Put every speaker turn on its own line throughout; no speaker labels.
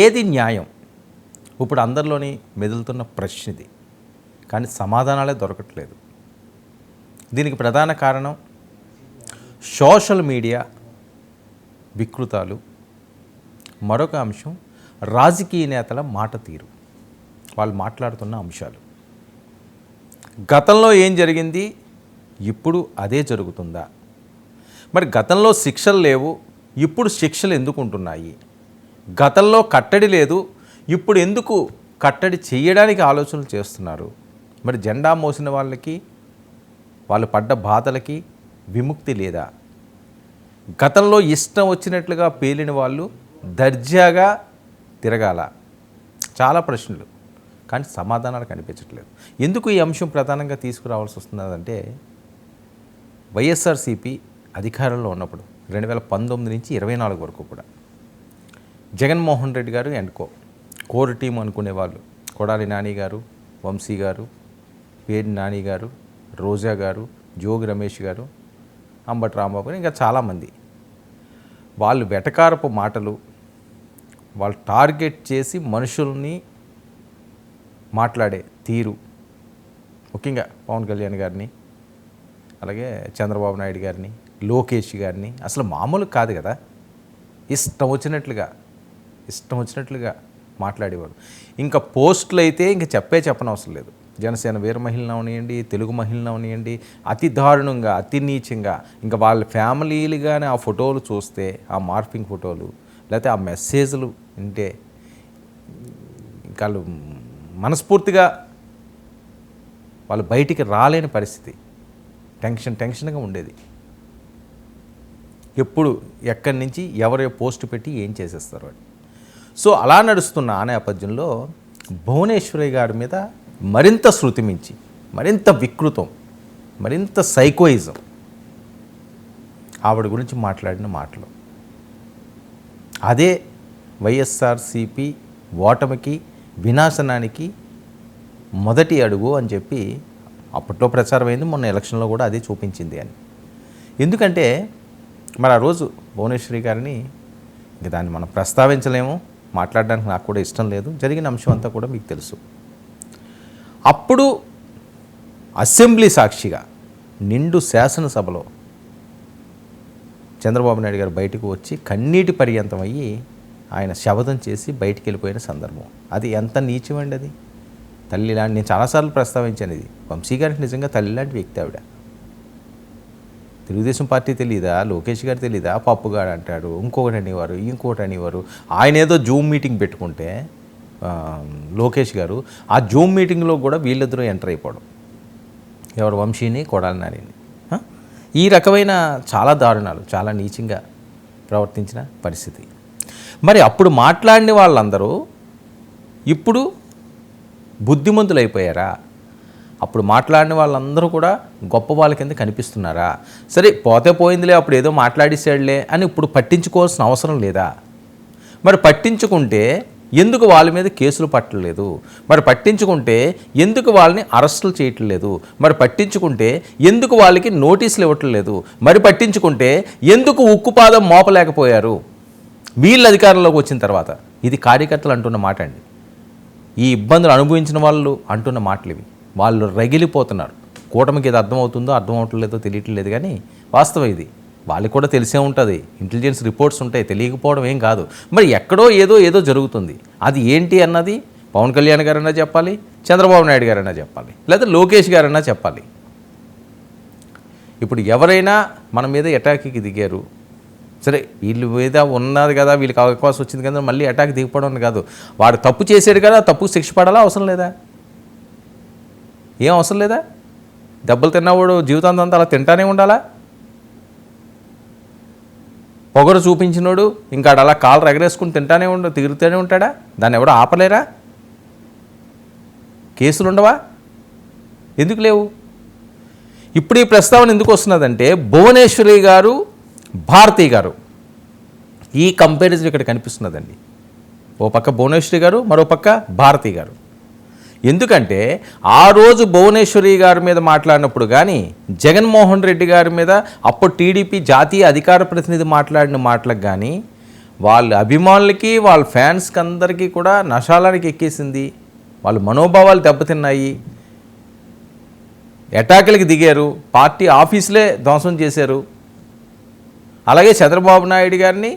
ఏది న్యాయం? ఇప్పుడు అందరిలోని మెదులుతున్న ప్రశ్న ఇది. కానీ సమాధానాలే దొరకట్లేదు. దీనికి ప్రధాన కారణం సోషల్ మీడియా వికృతాలు, మరొక అంశం రాజకీయ నేతల మాట తీరు, వాళ్ళు మాట్లాడుతున్న అంశాలు. గతంలో ఏం జరిగింది, ఇప్పుడు అదే జరుగుతుందా? మరి గతంలో శిక్షలు లేవు, ఇప్పుడు శిక్షలు ఎందుకు ఉంటున్నాయి? గతంలో కట్టడి లేదు, ఇప్పుడు ఎందుకు కట్టడి చేయడానికి ఆలోచనలు చేస్తున్నారు? మరి జెండా మోసిన వాళ్ళకి, వాళ్ళు పడ్డ బాధలకి విముక్తి లేదా? గతంలో ఇష్టం వచ్చినట్లుగా పేలిన వాళ్ళు దర్జాగా తిరగాల? చాలా ప్రశ్నలు, కానీ సమాధానాలు కనిపించట్లేదు. ఎందుకు ఈ అంశం ప్రధానంగా తీసుకురావాల్సి వస్తున్నదంటే, వైఎస్ఆర్సీపీ అధికారంలో ఉన్నప్పుడు 2019 నుంచి 24 వరకు కూడా జగన్మోహన్ రెడ్డి గారు అండ్ కోర్ టీం అనుకునేవాళ్ళు, కొడాలి నాని గారు, వంశీ గారు, పేరు నాని గారు, రోజా గారు, జోగి రమేష్ గారు, అంబటి రాంబాబు గారు, ఇంకా చాలామంది, వాళ్ళు వెటకారపు మాటలు, వాళ్ళు టార్గెట్ చేసి మనుషుల్ని మాట్లాడే తీరు, ముఖ్యంగా పవన్ కళ్యాణ్ గారిని, అలాగే చంద్రబాబు నాయుడు గారిని, లోకేష్ గారిని అసలు మామూలు కాదు కదా. ఇష్టం వచ్చినట్లుగా మాట్లాడేవాడు. ఇంకా పోస్టులు అయితే ఇంక చెప్పనవసరం లేదు. జనసేన వీర మహిళను అవనియండి, తెలుగు మహిళను అవనియండి, అతి దారుణంగా, అతి నీచంగా, ఇంకా వాళ్ళ ఫ్యామిలీలుగానే ఆ ఫోటోలు చూస్తే, ఆ మార్ఫింగ్ ఫోటోలు, లేకపోతే ఆ మెసేజ్లు వింటే ఇంకా వాళ్ళు మనస్ఫూర్తిగా వాళ్ళు బయటికి రాలేని పరిస్థితి, టెన్షన్గా ఉండేది. ఎప్పుడు ఎక్కడి నుంచి ఎవరే పోస్ట్ పెట్టి ఏం చేసేస్తారు అని. సో అలా నడుస్తున్న ఆ నేపథ్యంలో భువనేశ్వరి గారి మీద మరింత శృతి మించి, మరింత వికృతం, మరింత సైకోయిజం ఆవిడ గురించి మాట్లాడిన మాటలు, అదే వైఎస్ఆర్సీపీ ఓటమికి, వినాశనానికి మొదటి అడుగు అని చెప్పి అప్పట్లో ప్రచారమైంది. మొన్న ఎలక్షన్లో కూడా అదే చూపించింది అని. ఎందుకంటే మరి ఆ రోజు భువనేశ్వరి గారిని ఇంక దాన్ని మనం ప్రస్తావించలేము, మాట్లాడడానికి నాకు కూడా ఇష్టం లేదు. జరిగిన అంశం అంతా కూడా మీకు తెలుసు. అప్పుడు అసెంబ్లీ సాక్షిగా నిండు శాసనసభలో చంద్రబాబు నాయుడు గారు బయటకు వచ్చి కన్నీటి పర్యంతం అయ్యి ఆయన శపథం చేసి బయటికి వెళ్ళిపోయిన సందర్భం. అది ఎంత నీచమండి అది. తల్లి లాంటి, నేను చాలాసార్లు ప్రస్తావించాను ఇది, వంశీ గారికి నిజంగా తల్లి లాంటి వ్యక్తి ఆవిడ. తెలుగుదేశం పార్టీ తెలీదా, లోకేష్ గారు తెలీదా, పప్పుగాడు అంటాడు, ఇంకొకటి అనేవారు. ఆయన ఏదో జూమ్ మీటింగ్ పెట్టుకుంటే లోకేష్ గారు, ఆ జూమ్ మీటింగ్లో కూడా వీళ్ళిద్దరూ ఎంటర్ అయిపోవడం, ఎవరు, వంశీని, కొడాలి నానిని. ఈ రకమైన చాలా దారుణాలు, చాలా నీచంగా ప్రవర్తించిన పరిస్థితి. మరి అప్పుడు మాట్లాడిన వాళ్ళందరూ ఇప్పుడు బుద్ధిమంతులు అయిపోయారా? అప్పుడు మాట్లాడిన వాళ్ళందరూ కూడా గొప్ప వాళ్ళ కింద కనిపిస్తున్నారా? సరే పోతే పోయిందిలే, అప్పుడు ఏదో మాట్లాడేసాడులే అని ఇప్పుడు పట్టించుకోవాల్సిన అవసరం లేదా? మరి పట్టించుకుంటే ఎందుకు వాళ్ళ మీద కేసులు పట్టలేదు? మరి పట్టించుకుంటే ఎందుకు వాళ్ళని అరెస్టులు చేయట్లేదు? మరి పట్టించుకుంటే ఎందుకు వాళ్ళకి నోటీసులు ఇవ్వట్లేదు? మరి పట్టించుకుంటే ఎందుకు ఉక్కుపాదం మోపలేకపోయారు వీళ్ళ అధికారంలోకి వచ్చిన తర్వాత? ఇది కార్యకర్తలు అంటున్న మాట అండి. ఈ ఇబ్బందులు అనుభవించిన వాళ్ళు అంటున్న మాటలు ఇవి. వాళ్ళు రగిలిపోతున్నారు. కూటమికి ఇది అర్థమవుతుందో అర్థం అవట్లేదో తెలియట్లేదు, కానీ వాస్తవం ఇది. వాళ్ళకి కూడా తెలిసే ఉంటుంది, ఇంటెలిజెన్స్ రిపోర్ట్స్ ఉంటాయి, తెలియకపోవడం ఏం కాదు. మరి ఎక్కడో ఏదో జరుగుతుంది. అది ఏంటి అన్నది పవన్ కళ్యాణ్ గారన్నా చెప్పాలి, చంద్రబాబు నాయుడు గారన్నా చెప్పాలి, లేదా లోకేష్ గారన్నా చెప్పాలి. ఇప్పుడు ఎవరైనా మన మీద అటాక్కి దిగారు, సరే వీళ్ళు మీద ఉన్నది కదా, వీళ్ళకి అవకాశం వచ్చింది కదా, మళ్ళీ అటాక్ దిగిపోవడం కాదు. వాడు తప్పు చేసాడు కదా, తప్పుకు శిక్ష పడాలా? అవసరం లేదా? ఏం అవసరం లేదా? దెబ్బలు తిన్నవాడు జీవితాంతం అలా తింటానే ఉండాలా? పొగరు చూపించినోడు ఇంకా అలా కాళ్ళు ఎగరేసుకుని తిరుగుతూనే ఉంటాడా? దాన్ని ఎవడో ఆపలేరా? కేసులు ఉండవా? ఎందుకు లేవు? ఇప్పుడు ఈ ప్రస్తావన ఎందుకు వస్తున్నదంటే, భువనేశ్వరి గారు, భారతి గారు, ఈ కంపారిజన్ ఇక్కడ కనిపిస్తున్నదండి. ఓ పక్క భువనేశ్వరి గారు, మరో పక్క భారతి గారు. ఎందుకంటే ఆ రోజు భువనేశ్వరి గారి మీద మాట్లాడినప్పుడు కానీ, జగన్మోహన్ రెడ్డి గారి మీద అప్పుడు టీడీపీ జాతీయ అధికార ప్రతినిధి మాట్లాడిన మాటలకు కానీ వాళ్ళ అభిమానులకి వాళ్ళ ఫ్యాన్స్కి అందరికీ కూడా నశాలానికి ఎక్కేసింది. వాళ్ళ మనోభావాలు దెబ్బతిన్నాయి, అటాకులకి దిగారు, పార్టీ ఆఫీసులే ధ్వంసం చేశారు. అలాగే చంద్రబాబు నాయుడు గారిని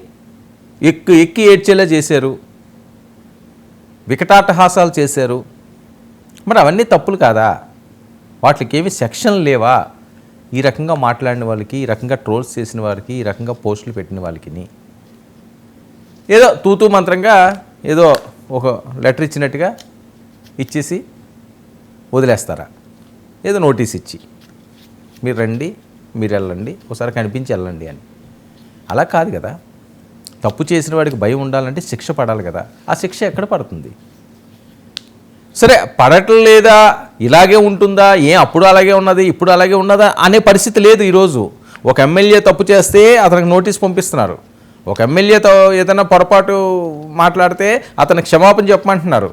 ఎక్కి ఏడ్చేలా చేశారు, వికటాటహాసాలు చేశారు. మరి అవన్నీ తప్పులు కాదా? వాటికి ఏమి సెక్షన్ లేవా? ఈ రకంగా మాట్లాడిన వాళ్ళకి, ఈ రకంగా ట్రోల్స్ చేసిన వారికి, ఈ రకంగా పోస్టులు పెట్టిన వాళ్ళకి ఏదో తూతూ మంత్రంగా ఏదో ఒక లెటర్ ఇచ్చినట్టుగా ఇచ్చేసి వదిలేస్తారా? ఏదో నోటీస్ ఇచ్చి మీరు రండి, మీరు వెళ్ళండి, ఒకసారి కనిపించి వెళ్ళండి అని. అలా కాదు కదా. తప్పు చేసిన వాడికి భయం ఉండాలంటే శిక్ష పడాలి కదా. ఆ శిక్ష ఎక్కడ పడుతుంది? సరే, పడటం లేదా, ఇలాగే ఉంటుందా, అప్పుడు అలాగే ఉన్నది ఇప్పుడు అలాగే ఉన్నదా అనే పరిస్థితి లేదు ఈరోజు. ఒక ఎమ్మెల్యే తప్పు చేస్తే అతనికి నోటీస్ పంపిస్తున్నారు. ఒక ఎమ్మెల్యేతో ఏదైనా పొరపాటు మాట్లాడితే అతనికి క్షమాపణ చెప్పమంటున్నారు.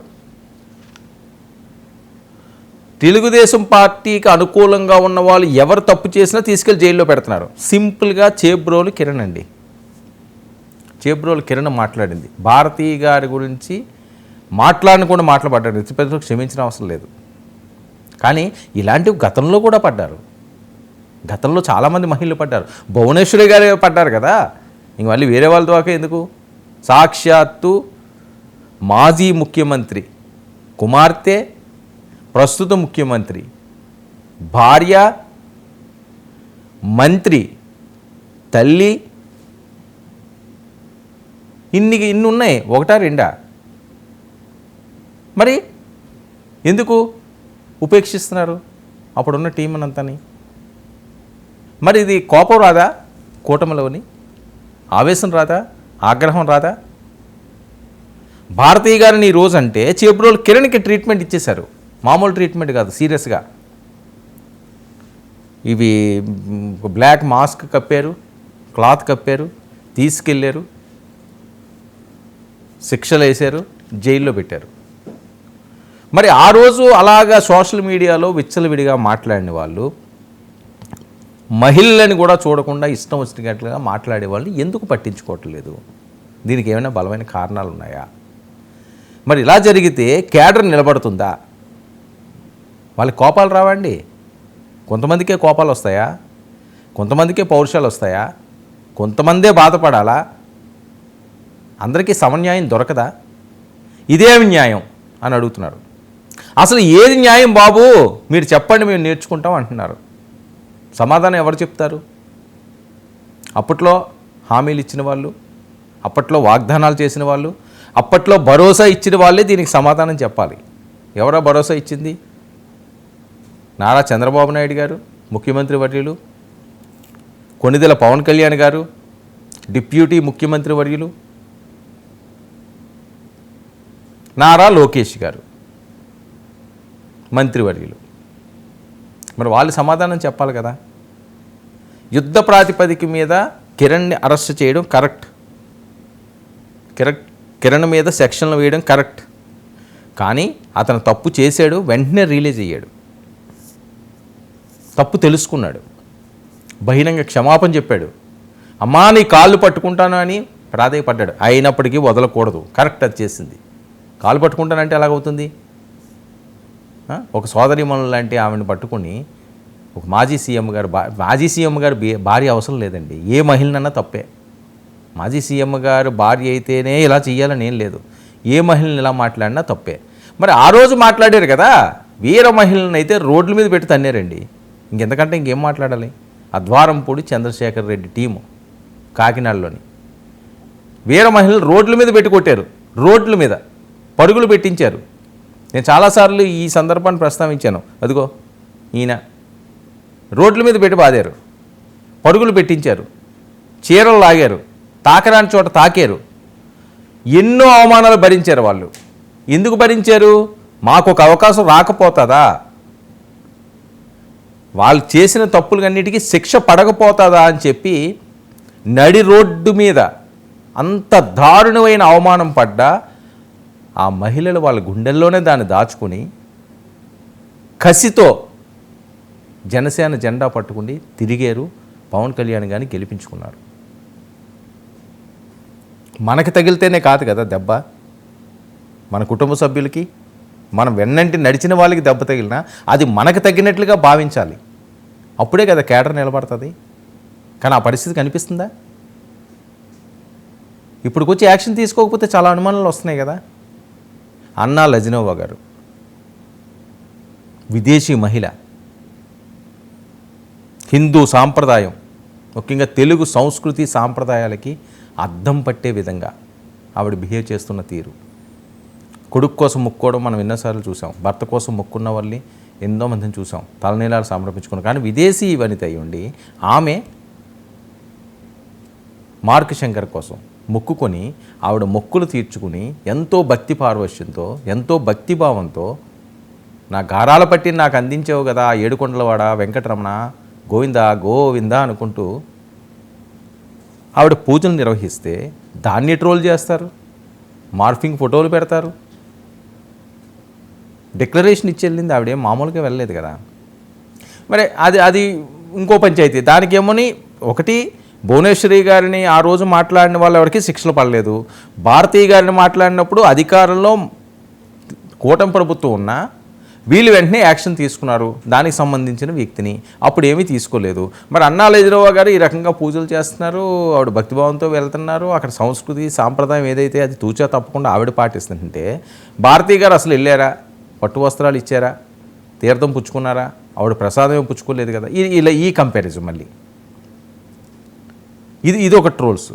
తెలుగుదేశం పార్టీకి అనుకూలంగా ఉన్న వాళ్ళు ఎవరు తప్పు చేసినా తీసుకెళ్లి జైల్లో పెడుతున్నారు. సింపుల్గా చేబ్రోలు కిరణ్ అండి. చేబ్రోలు కిరణ్ మాట్లాడింది భారతీ గారి గురించి మాట్లాడకుండా మాట్లాడాడు. పెద్దలకు క్షమించిన అవసరం లేదు. కానీ ఇలాంటివి గతంలో కూడా పడ్డారు. గతంలో చాలామంది మహిళలు పడ్డారు. భువనేశ్వరి గారే పడ్డారు కదా. ఇంక మళ్ళీ వేరే వాళ్ళ దాకా ఎందుకు? సాక్షాత్తు మాజీ ముఖ్యమంత్రి కుమార్తె, ప్రస్తుత ముఖ్యమంత్రి భార్య, మంత్రి తల్లి, ఇన్ని ఉన్నాయి. ఒకటా రెండా? మరి ఎందుకు ఉపేక్షిస్తున్నారు అప్పుడున్న టీం అంతని? మరి ఇది కోపం రాదా? కూటమిలోని ఆవేశం రాదా? ఆగ్రహం రాదా? భారతీ గారిని ఈరోజు అంటే చేబ్రోలు కిరణ్కి ట్రీట్మెంట్ ఇచ్చేశారు. మామూలు ట్రీట్మెంట్ కాదు, సీరియస్గా. ఇవి బ్లాక్ మాస్క్ కప్పారు, క్లాత్ కప్పారు, తీసుకెళ్ళారు, శిక్షలు వేశారు, జైల్లో పెట్టారు. మరి ఆ రోజు అలాగా సోషల్ మీడియాలో విచ్చలవిడిగా మాట్లాడిన వాళ్ళు, మహిళలని కూడా చూడకుండా ఇష్టం వచ్చినట్లుగా మాట్లాడే వాళ్ళు ఎందుకు పట్టించుకోవట్లేదు? దీనికి ఏమైనా బలమైన కారణాలు ఉన్నాయా? మరి ఇలా జరిగితే క్యాడర్ నిలబడుతుందా? వాళ్ళకి కోపాలు రావండి. కొంతమందికే కోపాలు వస్తాయా? కొంతమందికే పౌరుషాలు వస్తాయా? కొంతమందే బాధపడాలా? అందరికీ సమన్యాయం దొరకదా? ఇదేమి న్యాయం అని అడుగుతున్నారు. అసలు ఏది న్యాయం బాబు మీరు చెప్పండి, మేము నేర్చుకుంటాం అంటున్నారు. సమాధానం ఎవరు చెప్తారు? అప్పట్లో హామీలు ఇచ్చిన వాళ్ళు, అప్పట్లో వాగ్దానాలు చేసిన వాళ్ళు, అప్పట్లో భరోసా ఇచ్చిన వాళ్ళే దీనికి సమాధానం చెప్పాలి. ఎవరో భరోసా ఇచ్చింది? నారా చంద్రబాబు నాయుడు గారు, ముఖ్యమంత్రి వర్యులు, కొణిదెల పవన్ కళ్యాణ్ గారు, డిప్యూటీ ముఖ్యమంత్రి వర్యులు నారా లోకేష్ గారు, మంత్రివర్యులు. మరి వాళ్ళు సమాధానం చెప్పాలి కదా. యుద్ధ ప్రాతిపదిక మీద కిరణ్ని అరెస్ట్ చేయడం కరెక్ట్, కిరణ్ మీద సెక్షన్లు వేయడం కరెక్ట్. కానీ అతను తప్పు చేశాడు, వెంటనే రిలీజ్ అయ్యాడు, తప్పు తెలుసుకున్నాడు, బహిరంగ క్షమాపణ చెప్పాడు. అమ్మా నీ కాళ్ళు పట్టుకుంటాను అని ప్రాధేయపడ్డాడు. అయినప్పటికీ వదలకూడదు, కరెక్ట్ అది చేసింది. కాళ్ళు పట్టుకుంటానంటే ఎలాగవుతుంది? ఒక సోదరిమణులు లాంటి ఆమెను పట్టుకుని ఒక మాజీ సీఎం గారు భార్య అవసరం లేదండి. ఏ మహిళనన్నా తప్పే. మాజీ సీఎం గారు భార్య అయితేనే ఇలా చెయ్యాలని ఏం లేదు. ఏ మహిళని ఇలా మాట్లాడినా తప్పే. మరి ఆ రోజు మాట్లాడారు కదా, వీర మహిళలను అయితే రోడ్ల మీద పెట్టి తన్నారండి. ఇంకెంతకంటే ఇంకేం మాట్లాడాలి? అద్వారంపూడి చంద్రశేఖర్ రెడ్డి టీము కాకినాడలోని వీర మహిళలు రోడ్ల మీద పెట్టి కొట్టారు, రోడ్ల మీద పరుగులు పెట్టించారు. నేను చాలాసార్లు ఈ సందర్భాన్ని ప్రస్తావించాను. అదిగో ఈయన రోడ్ల మీద పెట్టి బాదారు, పరుగులు పెట్టించారు, చీరలు లాగారు, తాకరాని చోట తాకారు, ఎన్నో అవమానాలు భరించారు. వాళ్ళు ఎందుకు భరించారు? మాకు ఒక అవకాశం రాకపోతుందా, వాళ్ళు చేసిన తప్పులన్నిటికీ శిక్ష పడకపోతుందా అని చెప్పి నడి రోడ్డు మీద అంత దారుణమైన అవమానం పడ్డా ఆ మహిళలు వాళ్ళ గుండెల్లోనే దాన్ని దాచుకొని కసితో జనసేన జెండా పట్టుకుని తిరిగారు. పవన్ కళ్యాణ్ గారిని గెలిపించుకున్నారు. మనకి తగిలితేనే కాదు కదా దెబ్బ, మన కుటుంబ సభ్యులకి, మనం వెన్నంటి నడిచిన వాళ్ళకి దెబ్బ తగిలినా అది మనకు తగ్గినట్లుగా భావించాలి. అప్పుడే కదా కేడర్ నిలబడుతుంది. కానీ ఆ పరిస్థితి కనిపిస్తుందా? ఇప్పుడుకొచ్చి యాక్షన్ తీసుకోకపోతే చాలా అనుమానాలు వస్తున్నాయి కదా. అన్నా లజ్నోవా గారు విదేశీ మహిళ, హిందూ సాంప్రదాయం, ముఖ్యంగా తెలుగు సంస్కృతి సాంప్రదాయాలకి అద్దం పట్టే విధంగా ఆవిడ బిహేవ్ చేస్తున్న తీరు. కొడుకు కోసం మొక్కుకోవడం మనం ఎన్నోసార్లు చూసాం, భర్త కోసం మొక్కున్న వాళ్ళని ఎంతో మందిని చూసాం, తలనీలాలు సమర్పించుకున్నాం. కానీ విదేశీ వనిత అయి ఉండి ఆమె మార్క్ శంకర్ కోసం మొక్కుకొని ఆవిడ మొక్కులు తీర్చుకుని ఎంతో భక్తి పార్వశ్యంతో, ఎంతో భక్తిభావంతో, నా గారాల పట్టి నాకు అందించావు కదా ఏడుకొండలవాడ వెంకటరమణ గోవిందా గోవిందా అనుకుంటూ ఆవిడ పూజలు నిర్వహిస్తే దాన్ని ట్రోల్ చేస్తారు, మార్ఫింగ్ ఫోటోలు పెడతారు. డిక్లరేషన్ ఇచ్చి వెళ్ళింది ఆవిడేం మామూలుగా వెళ్ళలేదు కదా. మరి అది ఇంకో పంచాయతీ. దానికేమోని ఒకటి భువనేశ్వరి గారిని ఆ రోజు మాట్లాడిన వాళ్ళు ఎవరికి శిక్షలు పడలేదు. భారతీయ గారిని మాట్లాడినప్పుడు అధికారంలో కూటమి ప్రభుత్వం ఉన్నా వీళ్ళు వెంటనే యాక్షన్ తీసుకున్నారు దానికి సంబంధించిన వ్యక్తిని, అప్పుడు ఏమీ తీసుకోలేదు. మరి అన్నా లజ్నోవా గారు ఈ రకంగా పూజలు చేస్తున్నారు, ఆవిడ భక్తిభావంతో వెళ్తున్నారు, అక్కడ సంస్కృతి సాంప్రదాయం ఏదైతే అది తూచా తప్పకుండా ఆవిడ పాటిస్తుంటే భారతీయ గారు అసలు వెళ్ళారా, పట్టు వస్త్రాలు ఇచ్చారా, తీర్థం పుచ్చుకున్నారా, ఆవిడ ప్రసాదం పుచ్చుకోలేదు కదా. ఇలా ఈ కంపారిజన్ మళ్ళీ ఇది ఒక ట్రోల్స్.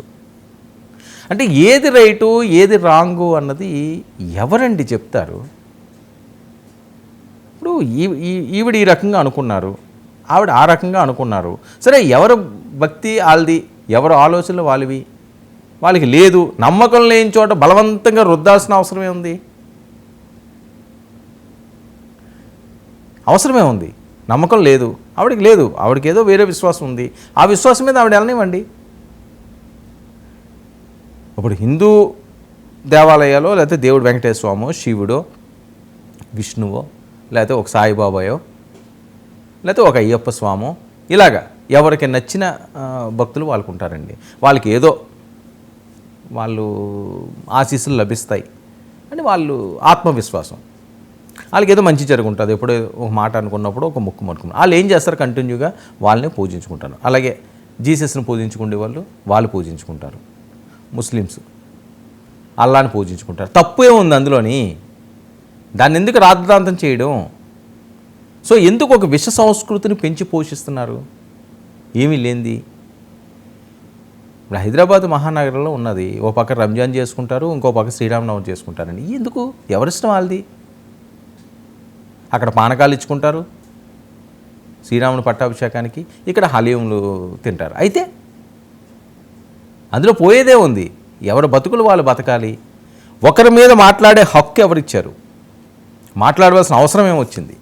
అంటే ఏది రైటు ఏది రాంగు అన్నది ఎవరండి చెప్తారు? ఇప్పుడు ఈవిడ ఈ రకంగా అనుకున్నారు, ఆవిడ ఆ రకంగా అనుకున్నారు. సరే, ఎవరు భక్తి వాళ్ళది, ఎవరు ఆలోచనలు వాళ్ళవి, వాళ్ళకి లేదు. నమ్మకం లేని చోట బలవంతంగా రుద్దాల్సిన అవసరమే ఉంది? అవసరమే ఉంది. నమ్మకం లేదు ఆవిడకి, లేదు ఆవిడకి, ఏదో వేరే విశ్వాసం ఉంది. ఆ విశ్వాసం మీద ఆవిడ వెళ్ళనివ్వండి. ఇప్పుడు హిందూ దేవాలయాల్లో లేకపోతే దేవుడు వెంకటేశ్వర స్వామో, శివుడో, విష్ణువో, లేకపోతే ఒక సాయిబాబాయో, లేకపోతే ఒక అయ్యప్ప స్వామో, ఇలాగా ఎవరికి నచ్చిన భక్తులు వాళ్ళకు ఉంటారండి. వాళ్ళకి ఏదో వాళ్ళు ఆశీస్సులు లభిస్తాయి అని వాళ్ళు ఆత్మవిశ్వాసం, వాళ్ళకి ఏదో మంచి జరుగుంటుంది. ఎప్పుడో ఒక మాట అనుకున్నప్పుడు ఒక ముక్కు అనుకున్నారు, వాళ్ళు ఏం చేస్తారు, కంటిన్యూగా వాళ్ళని పూజించుకుంటారు. అలాగే జీసస్ని పూజించుకునే వాళ్ళు పూజించుకుంటారు. ముస్లిమ్స్ అల్లాని పూజించుకుంటారు. తప్పు ఏముంది అందులోని? దాన్ని ఎందుకు రాద్ధాంతం చేయడం? సో ఎందుకు ఒక విష సంస్కృతిని పెంచి పోషిస్తున్నారు? ఏమీ లేనిది. ఇప్పుడు హైదరాబాద్ మహానగరంలో ఉన్నది, ఓ పక్క రంజాన్ చేసుకుంటారు, ఇంకో పక్క శ్రీరామనవమి చేసుకుంటారండి. ఎందుకు? ఎవరిష్టం వాళ్ళది. అక్కడ పానకాలు ఇచ్చుకుంటారు శ్రీరాముని పట్టాభిషేకానికి, ఇక్కడ హలీంలు తింటారు. అయితే అందులో పోయేదే ఉంది. ఎవరి బతుకులు వాళ్ళు బతకాలి. ఒకరి మీద మాట్లాడే హక్కు ఎవరిచ్చారు? మాట్లాడవలసిన అవసరం ఏమొచ్చింది?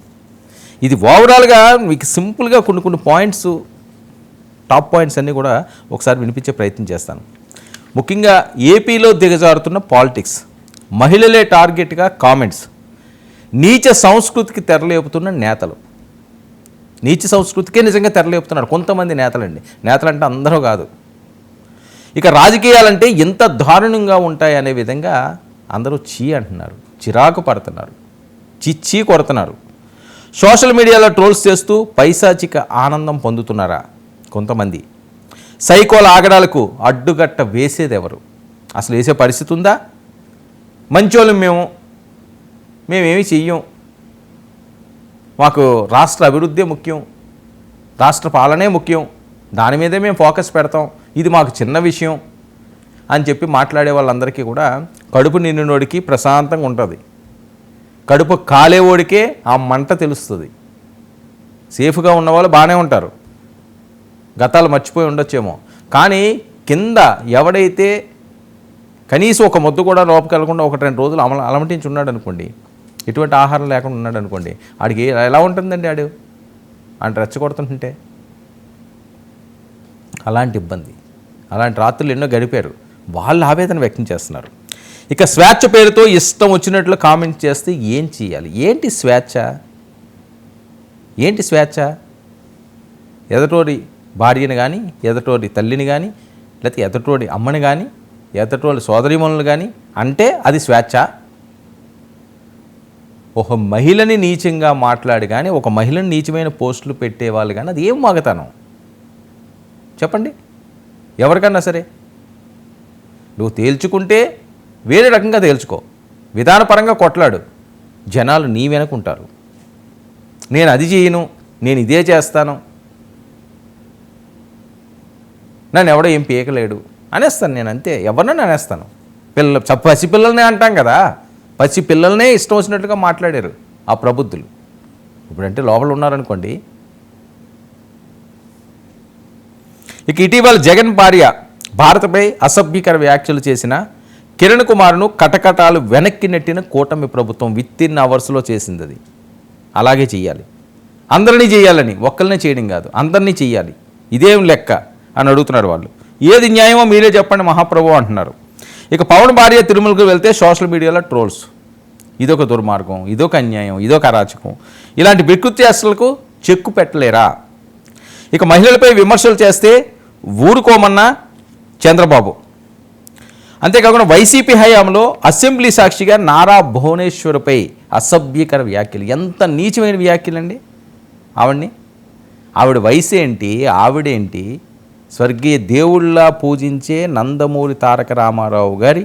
ఇది ఓవరాల్గా మీకు సింపుల్గా కొన్ని పాయింట్స్, టాప్ పాయింట్స్ అన్నీ కూడా ఒకసారి వినిపించే ప్రయత్నం చేస్తాను. ముఖ్యంగా ఏపీలో దిగజారుతున్న పాలిటిక్స్, మహిళలే టార్గెట్గా కామెంట్స్, నీచ సంస్కృతికి తెరలేపుతున్న నేతలు. నీచ సంస్కృతికే నిజంగా తెరలేపుతున్నారు కొంతమంది నేతలండి. నేతలంటే అందరూ కాదు. ఇక రాజకీయాలంటే ఎంత దారుణంగా ఉంటాయి అనే విధంగా అందరూ చీ అంటున్నారు, చిరాకు పడుతున్నారు, చిచ్చి కొడుతున్నారు. సోషల్ మీడియాలో ట్రోల్స్ చేస్తూ పైశాచిక ఆనందం పొందుతున్నారా కొంతమంది? సైకోల ఆగడాలకు అడ్డుగట్ట వేసేది ఎవరు? అసలు వేసే పరిస్థితి ఉందా? మంచోళ్ళం మేమేమి చెయ్యం, మాకు రాష్ట్ర అభివృద్ధి ముఖ్యం, రాష్ట్ర పాలనే ముఖ్యం, దాని మీదే మేము ఫోకస్ పెడతాం, ఇది మాకు చిన్న విషయం అని చెప్పి మాట్లాడే వాళ్ళందరికీ కూడా కడుపు నిండినోడికి ప్రశాంతంగా ఉంటుంది. కడుపు కాలేవాడికే ఆ మంట తెలుస్తుంది. సేఫ్గా ఉన్నవాళ్ళు బాగానే ఉంటారు, గతాలు మర్చిపోయి ఉండొచ్చేమో. కానీ కింద ఎవడైతే కనీసం ఒక మొద్దు కూడా లోపలికి వెళ్ళకుండా 1-2 రోజులు అలమటించి ఉన్నాడు అనుకోండి, ఎటువంటి ఆహారం లేకుండా ఉన్నాడు అనుకోండి, ఆడికి ఎలా ఉంటుందండి? ఆడు అంటే రెచ్చగొడుతుంటే అలాంటి ఇబ్బంది, అలాంటి రాత్రులు ఎన్నో గడిపారు. వాళ్ళు ఆవేదన వ్యక్తం చేస్తున్నారు. ఇక స్వేచ్ఛ పేరుతో ఇష్టం వచ్చినట్లు కామెంట్ చేస్తే ఏం చేయాలి? ఏంటి స్వేచ్ఛ? ఏంటి స్వేచ్ఛ? ఎదటోడి భార్యని కానీ, ఎదటోడి తల్లిని కానీ, లేకపోతే ఎదటోడి అమ్మని కానీ ఎతటి వాళ్ళు సోదరీమణులు కానీ అంటే అది స్వేచ్ఛ. ఒక మహిళని నీచంగా మాట్లాడి కానీ ఒక మహిళని నీచమైన పోస్టులు పెట్టేవాళ్ళు కానీ అది ఏం మగతనం చెప్పండి? ఎవరికన్నా సరే నువ్వు తేల్చుకుంటే వేరే రకంగా తేల్చుకో, విధానపరంగా కొట్లాడు, జనాలు నీ వెనుకుంటారు. నేను అది చేయను, నేను ఇదే చేస్తాను, నన్ను ఎవడో ఏం పీకలేడు అనేస్తాను నేను, అంతే. ఎవరినైనా అనేస్తాను. పసిపిల్లల్నే అంటాం కదా, పసిపిల్లలనే ఇష్టం వచ్చినట్టుగా మాట్లాడారు ఆ ప్రబుద్ధులు. ఇప్పుడంటే లోపల ఉన్నారనుకోండి. ఇక ఇటీవల జగన్ భార్య భారత్పై అసభ్యకర వ్యాఖ్యలు చేసిన కిరణ్ కుమార్ను కటకటాలు వెనక్కి నెట్టిన కూటమి ప్రభుత్వం విత్-ఇన్ అవర్స్లో చేసింది. అది అలాగే చెయ్యాలి, అందరినీ చేయాలని, ఒక్కరినే చేయడం కాదు, అందరినీ చెయ్యాలి. ఇదేం లెక్క అని అడుగుతున్నారు వాళ్ళు. ఏది న్యాయమో మీరే చెప్పండి మహాప్రభు అంటున్నారు. ఇక పవన్ భార్య తిరుమలకు వెళ్తే సోషల్ మీడియాలో ట్రోల్స్. ఇదొక దుర్మార్గం, ఇదొక అన్యాయం, ఇదొక అరాచకం. ఇలాంటి వికృత్యాస్తులకు చెక్కు పెట్టలేరా? ఇక మహిళలపై విమర్శలు చేస్తే ఊరుకోమన్న చంద్రబాబు. అంతేకాకుండా వైసీపీ హయాంలో అసెంబ్లీ సాక్షిగా నారా భువనేశ్వర్పై అసభ్యకర వ్యాఖ్యలు. ఎంత నీచమైన వ్యాఖ్యలండి ఆవిడ వయసు ఏంటి, ఆవిడేంటి? స్వర్గీయ దేవుళ్ళ పూజించే నందమూరి తారక రామారావు గారి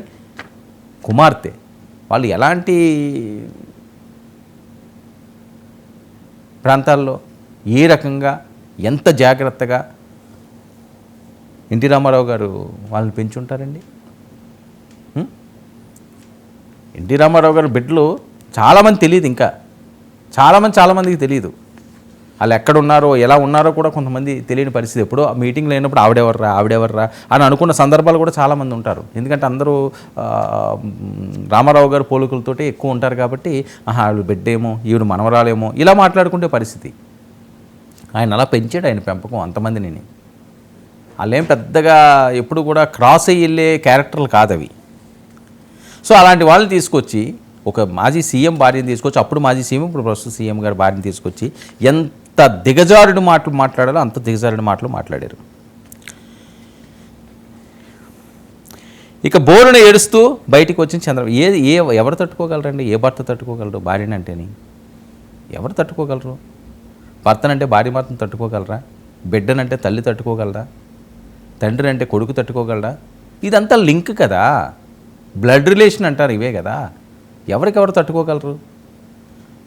కుమార్తె. వాళ్ళు ఎలాంటి ప్రాంతాల్లో ఏ రకంగా ఎంత జాగ్రత్తగా ఎన్టీ రామారావు గారు వాళ్ళని పెంచుంటారండి. ఎన్టీ రామారావు గారి బిడ్డలు చాలామంది తెలియదు, ఇంకా చాలామందికి తెలియదు. వాళ్ళు ఎక్కడున్నారో ఎలా ఉన్నారో కూడా కొంతమంది తెలియని పరిస్థితి. ఎప్పుడో మీటింగ్లో అయినప్పుడు ఆవిడెవర్రా అని అనుకున్న సందర్భాలు కూడా చాలామంది ఉంటారు. ఎందుకంటే అందరూ రామారావు గారు పోలికలతోటి ఎక్కువ ఉంటారు కాబట్టి ఆవిడ బిడ్డేమో, ఈవిడ మనవరాలేమో ఇలా మాట్లాడుకుంటే పరిస్థితి. ఆయన అలా పెంచాడు, ఆయన పెంపకం అంతమందిని. వాళ్ళేం పెద్దగా ఎప్పుడు కూడా క్రాస్ అయ్యి వెళ్ళే క్యారెక్టర్లు కాదవి. సో అలాంటి వాళ్ళని తీసుకొచ్చి, ఒక మాజీ సీఎం భార్యను తీసుకొచ్చి, అప్పుడు మాజీ సీఎం ఇప్పుడు ప్రస్తుత సీఎం గారి భార్యను తీసుకొచ్చి ఎంత దిగజారుడు మాటలు మాట్లాడాలో అంత దిగజారుడు మాటలు మాట్లాడారు. ఇక బోరును ఏడుస్తూ బయటికి వచ్చిన చంద్రబాబు. ఎవరు తట్టుకోగలరండి? ఏ భర్త తట్టుకోగలరు భార్యని అంటేని? ఎవరు తట్టుకోగలరు? భర్తనంటే భార్య మాత్రం తట్టుకోగలరా? బిడ్డనంటే తల్లి తట్టుకోగలరా? తండ్రి అంటే కొడుకు తట్టుకోగలరా? ఇదంతా లింక్ కదా, బ్లడ్ రిలేషన్ అంటారు ఇవే కదా. ఎవరికెవరు తట్టుకోగలరు?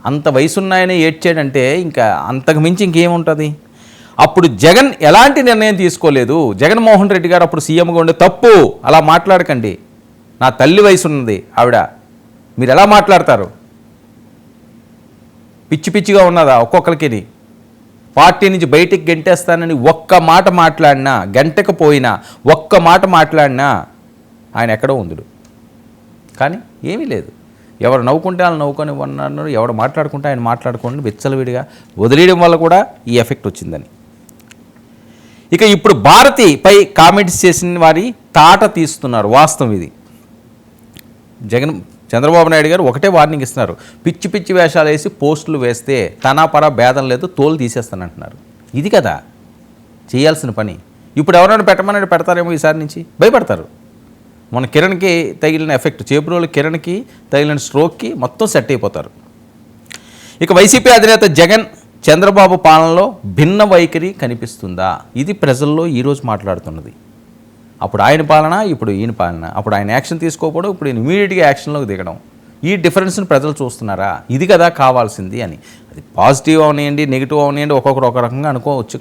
అంత వయసున్నాయని ఏడ్చాడంటే ఇంకా అంతకు మించి ఇంకేముంటుంది? అప్పుడు జగన్ ఎలాంటి నిర్ణయం తీసుకోలేదు. జగన్మోహన్ రెడ్డి గారు అప్పుడు సీఎంగా ఉండే తప్పు, అలా మాట్లాడకండి, నా తల్లి వయసు ఉన్నది ఆవిడ, మీరు ఎలా మాట్లాడతారు? పిచ్చిగా ఉన్నదా ఒక్కొక్కరికి? పార్టీ నుంచి బయటికి గెంటేస్తానని ఒక్క మాట మాట్లాడినా, గంటకు పోయినా ఒక్క మాట మాట్లాడినా ఆయన ఎక్కడో ఉందుడు. కానీ ఏమీ లేదు. ఎవరు నవ్వుకుంటే వాళ్ళు నవ్వుకొని ఉన్నారు, ఎవరు మాట్లాడుకుంటే ఆయన మాట్లాడుకోండి, విచ్చలవిడిగా వదిలేయడం వల్ల కూడా ఈ ఎఫెక్ట్ వచ్చిందని. ఇక ఇప్పుడు భారతిపై కామెంట్స్ చేసిన వారి తాట తీస్తున్నారు. వాస్తవం ఇది. చంద్రబాబు నాయుడు గారు ఒకటే వార్నింగ్ ఇస్తున్నారు, పిచ్చి వేషాలు వేసి పోస్టులు వేస్తే తనాపరా భేదం లేదు, తోలు తీసేస్తానంటున్నారు. ఇది కదా చేయాల్సిన పని. ఇప్పుడు ఎవరైనా పెట్టమని పెడతారేమో ఈసారి నుంచి, భయపడతారు. మన కిరణ్కి తగిలిన ఎఫెక్ట్, చేబ్రోలు కిరణ్కి తగిలిన స్ట్రోక్కి మొత్తం సెట్ అయిపోతారు. ఇక వైసీపీ అధినేత జగన్ చంద్రబాబు పాలనలో భిన్న వైఖరి కనిపిస్తుందా? ఇది ప్రజల్లో ఈరోజు మాట్లాడుతున్నది. అప్పుడు ఆయన పాలన, ఇప్పుడు ఈయన పాలన. అప్పుడు ఆయన యాక్షన్ తీసుకోకపోవడం, ఇప్పుడు ఈయన ఇమీడియట్గా యాక్షన్లోకి దిగడం. ఈ డిఫరెన్స్ని ప్రజలు చూస్తున్నారా? ఇది కదా కావాల్సింది అని. అది పాజిటివ్ అవనివ్వండి, నెగిటివ్ అవనివ్వండి, ఒక్కొక్కరు ఒక రకంగా అనుకోవచ్చు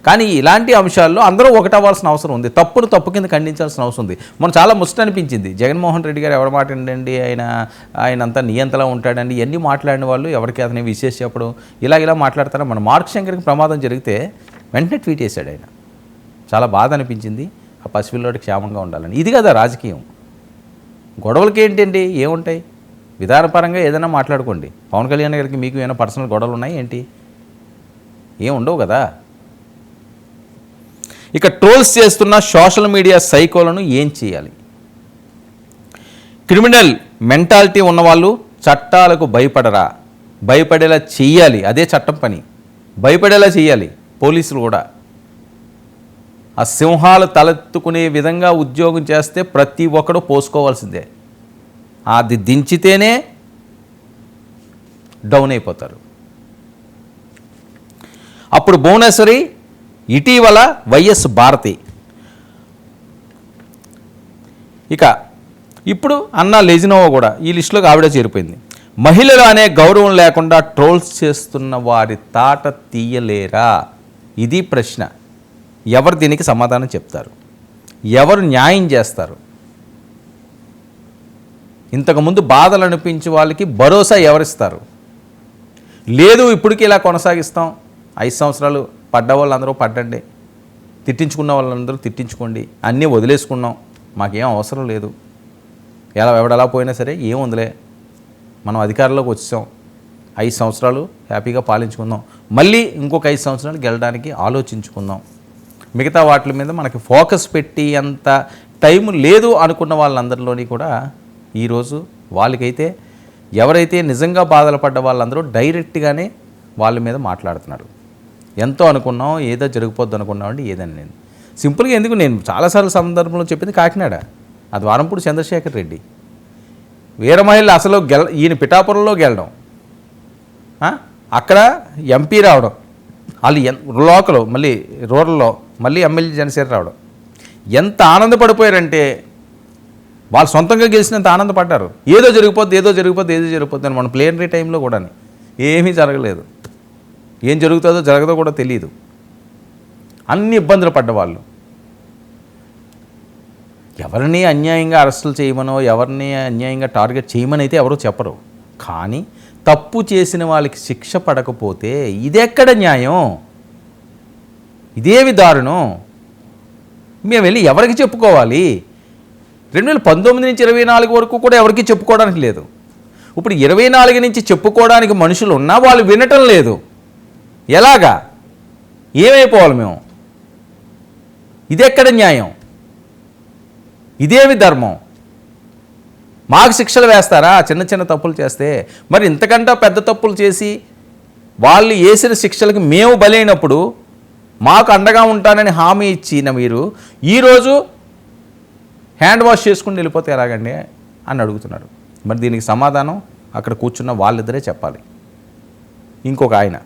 కానీ ఇలాంటి అంశాల్లో అందరూ ఒకటవ్వాల్సిన అవసరం ఉంది. తప్పు కింద ఖండించాల్సిన అవసరం ఉంది. మనం చాలా ముచ్చట అనిపించింది, జగన్మోహన్ రెడ్డి గారు ఎవరు మాట ఏంటండి, ఆయన అంతా నియంతలా ఉంటాడండి, ఇవన్నీ మాట్లాడిన వాళ్ళు ఎవరికి అతని విశేష చెప్పడం, ఇలా మాట్లాడతారా? మన మార్క్ శంకర్కి ప్రమాదం జరిగితే వెంటనే ట్వీట్ చేశాడు ఆయన. చాలా బాధ అనిపించింది. ఆ పసిపిల్లోడి క్షేమంగా ఉండాలని. ఇది కదా రాజకీయం. గొడవలకి ఏంటండి, ఏముంటాయి? విధానపరంగా ఏదైనా మాట్లాడుకోండి. పవన్ కళ్యాణ్ గారికి మీకు ఏమైనా పర్సనల్ గొడవలు ఉన్నాయి ఏంటి? ఏం ఉండవు కదా. ఇక ట్రోల్స్ చేస్తున్న సోషల్ మీడియా సైకోలను ఏం చేయాలి? క్రిమినల్ మెంటాలిటీ ఉన్నవాళ్ళు చట్టాలకు భయపడరా? భయపడేలా చెయ్యాలి. అదే చట్టం పని. భయపడేలా చెయ్యాలి పోలీసులు కూడా. ఆ సింహాలు తలెత్తుకునే విధంగా ఉద్యోగం చేస్తే ప్రతి ఒక్కడు పోసుకోవాల్సిందే. అది దించితేనే డౌన్ అయిపోతారు. అప్పుడు భువనేశ్వరి, ఇటీవల వైఎస్ భారతి, ఇక ఇప్పుడు అన్నా లెజినోవా కూడా ఈ లిస్టులోకి ఆవిడే చేరిపోయింది. మహిళలు అనే గౌరవం లేకుండా ట్రోల్స్ చేస్తున్న వారి తాట తీయలేరా? ఇది ప్రశ్న. ఎవరు దీనికి సమాధానం చెప్తారు? ఎవరు న్యాయం చేస్తారు? ఇంతకుముందు బాధలు అనిపించే వాళ్ళకి భరోసా ఎవరిస్తారు? లేదు ఇప్పటికీ ఇలా కొనసాగిస్తాం, 5 సంవత్సరాలు పడ్డ వాళ్ళందరూ పడ్డండి, తిట్టించుకున్న వాళ్ళందరూ తిట్టించుకోండి, అన్నీ వదిలేసుకున్నాం, మాకేం అవసరం లేదు, ఎవడలా పోయినా సరే ఏముందిలే, మనం అధికారంలోకి వచ్చాం, 5 సంవత్సరాలు హ్యాపీగా పాలించుకుందాం, మళ్ళీ ఇంకొక 5 సంవత్సరాలు గెలడానికి ఆలోచించుకుందాం, మిగతా వాటి మీద మనకి ఫోకస్ పెట్టి అంత టైం లేదు అనుకున్న వాళ్ళందరిలోని కూడా ఈరోజు వాళ్ళకైతే ఎవరైతే నిజంగా బాధలు పడ్డ వాళ్ళందరూ డైరెక్ట్గానే వాళ్ళ మీద మాట్లాడుతున్నారు. ఎంతో అనుకున్నాం, ఏదో జరిగిపోద్ది అనుకున్నామండి, ఏదని నేను సింపుల్గా ఎందుకు నేను చాలాసార్లు సందర్భంలో చెప్పింది కాకినాడ, అది వారంపూడి చంద్రశేఖర్ రెడ్డి, వీర మహిళలు అసలు ఈయన పిఠాపురంలో గెలడం, అక్కడ ఎంపీ రావడం, వాళ్ళు లోకల్ మళ్ళీ రూరల్లో మళ్ళీ ఎమ్మెల్యే జనసేన రావడం, ఎంత ఆనందపడిపోయారంటే వాళ్ళు సొంతంగా గెలిచినంత ఆనందపడ్డారు. ఏదో జరిగిపోద్ది అని మన ప్లేనరీ టైంలో కూడా ఏమీ జరగలేదు, ఏం జరుగుతుందో జరగదో కూడా తెలియదు, అన్ని ఇబ్బందులు పడ్డవాళ్ళు. ఎవరిని అన్యాయంగా అరెస్టులు చేయమనో ఎవరిని అన్యాయంగా టార్గెట్ చేయమని అయితే ఎవరూ చెప్పరు. కానీ తప్పు చేసిన వాళ్ళకి శిక్ష పడకపోతే ఇదెక్కడ న్యాయం? ఇదేవి దారుణం? మేము వెళ్ళి ఎవరికి చెప్పుకోవాలి? 2019 నుంచి 24 వరకు కూడా ఎవరికి చెప్పుకోవడానికి లేదు. ఇప్పుడు 24 నుంచి చెప్పుకోవడానికి మనుషులు ఉన్నా వాళ్ళు వినటం లేదు. ఎలాగా? ఏమైపోవాలి మేము? ఇదెక్కడ న్యాయం? ఇదేమి ధర్మం? మాకు శిక్షలు వేస్తారా చిన్న చిన్న తప్పులు చేస్తే? మరి ఇంతకంటే పెద్ద తప్పులు చేసి వాళ్ళు వేసిన శిక్షలకు మేము బలైనప్పుడు మాకు అండగా ఉంటానని హామీ ఇచ్చిన మీరు ఈరోజు హ్యాండ్ వాష్ చేసుకుని వెళ్ళిపోతే ఎలాగండి అని అడుగుతున్నారు. మరి దీనికి సమాధానం అక్కడ కూర్చున్న వాళ్ళిద్దరే చెప్పాలి. ఇంకొక ఆయన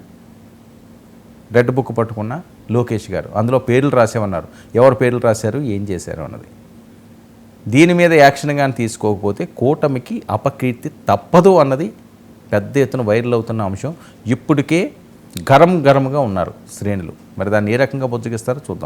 రెడ్ బుక్ పట్టుకున్న లోకేష్ గారు, అందులో పేర్లు రాసేమన్నారు. ఎవరు పేర్లు రాశారు, ఏం చేశారు అన్నది. దీని మీద యాక్షన్ కానీ తీసుకోకపోతే కూటమికి అపకీర్తి తప్పదు అన్నది పెద్ద ఎత్తున వైరల్ అవుతున్న అంశం. ఇప్పటికే గరంగా ఉన్నారు శ్రేణులు. మరి దాన్ని ఏ రకంగా బుజ్జగిస్తారో చూద్దాం.